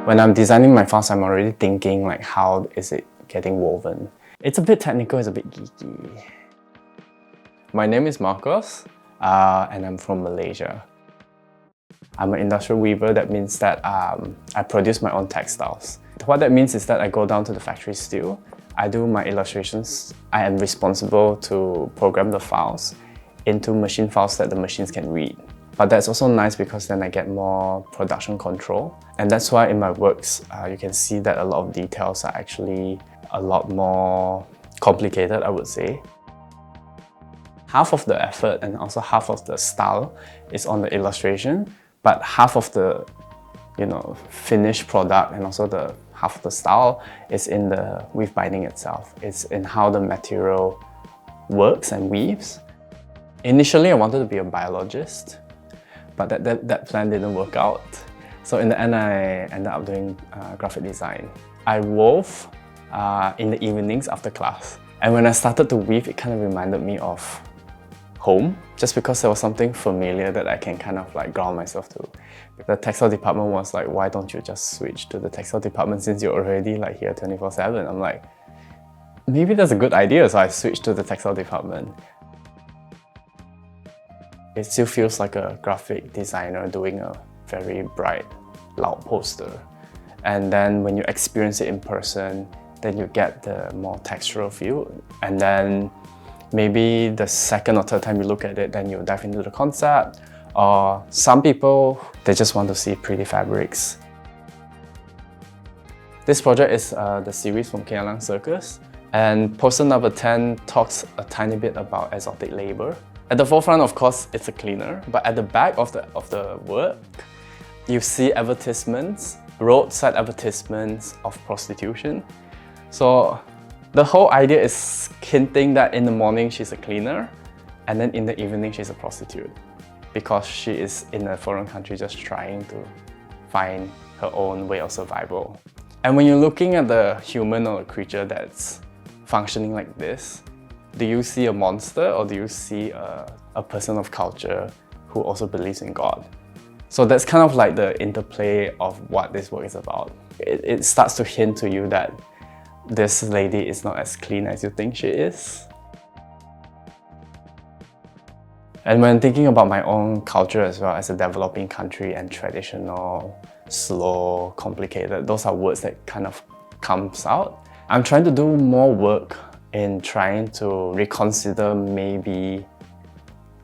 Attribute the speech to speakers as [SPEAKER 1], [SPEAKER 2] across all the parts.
[SPEAKER 1] When I'm designing my files, I'm already thinking like, how is it getting woven? It's a bit technical, it's a bit geeky. My name is Marcos, and I'm from Malaysia. I'm an industrial weaver. That means that I produce my own textiles. What that means is that I go down to the factory still, I do my illustrations. I am responsible to program the files into machine files that the machines can read. But that's also nice because then I get more production control. And that's why in my works, you can see that a lot of details are actually a lot more complicated, I would say. Half of the effort and also half of the style is on the illustration, but half of the finished product and also the half of the style is in the weave binding itself. It's in how the material works and weaves. Initially, I wanted to be a biologist, but that plan didn't work out. So in the end, I ended up doing graphic design. I wove in the evenings after class. And when I started to weave, it kind of reminded me of home, just because there was something familiar that I can kind of like ground myself to. The textile department was like, why don't you just switch to the textile department since you're already like here 24/7? I'm like, maybe that's a good idea, so I switched to the textile department. It still feels like a graphic designer doing a very bright, loud poster. And then when you experience it in person, then you get the more textural feel. And then maybe the second or third time you look at it, then you dive into the concept. Or some people, they just want to see pretty fabrics. This project is the series from Kealang Circus. And poster number 10 talks a tiny bit about exotic labor. At the forefront, of course, it's a cleaner, but at the back of the work, you see advertisements, roadside advertisements of prostitution. So the whole idea is hinting that in the morning she's a cleaner, and then in the evening she's a prostitute, because she is in a foreign country just trying to find her own way of survival. And when you're looking at the human or a creature that's functioning like this, do you see a monster or do you see a person of culture who also believes in God? So that's kind of like the interplay of what this work is about. It starts to hint to you that this lady is not as clean as you think she is. And when thinking about my own culture as well, as a developing country and traditional, slow, complicated, those are words that kind of comes out. I'm trying to do more work in trying to reconsider maybe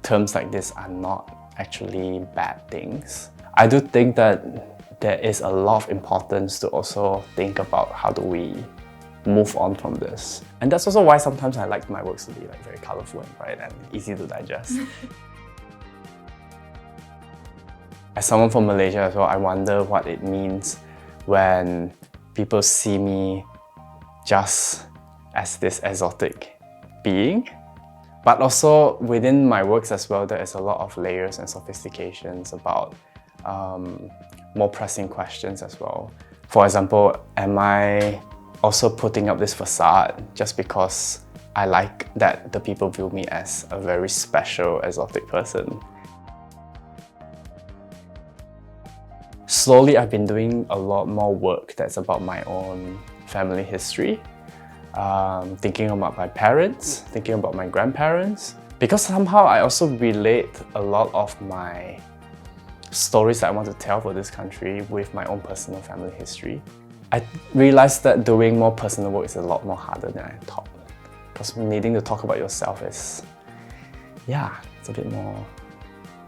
[SPEAKER 1] terms like this are not actually bad things. I do think that there is a lot of importance to also think about how do we move on from this. And that's also why sometimes I like my works to be like very colorful and bright and easy to digest. As someone from Malaysia as well, I wonder what it means when people see me just as this exotic being. But also within my works as well, there is a lot of layers and sophistications about more pressing questions as well. For example, am I also putting up this facade just because I like that the people view me as a very special, exotic person? Slowly, I've been doing a lot more work that's about my own family history. Thinking about my parents, thinking about my grandparents. Because somehow I also relate a lot of my stories that I want to tell for this country with my own personal family history. I realized that doing more personal work is a lot more harder than I thought. Because needing to talk about yourself is, it's a bit more,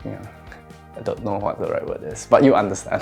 [SPEAKER 1] I don't know what the right word is, but you understand.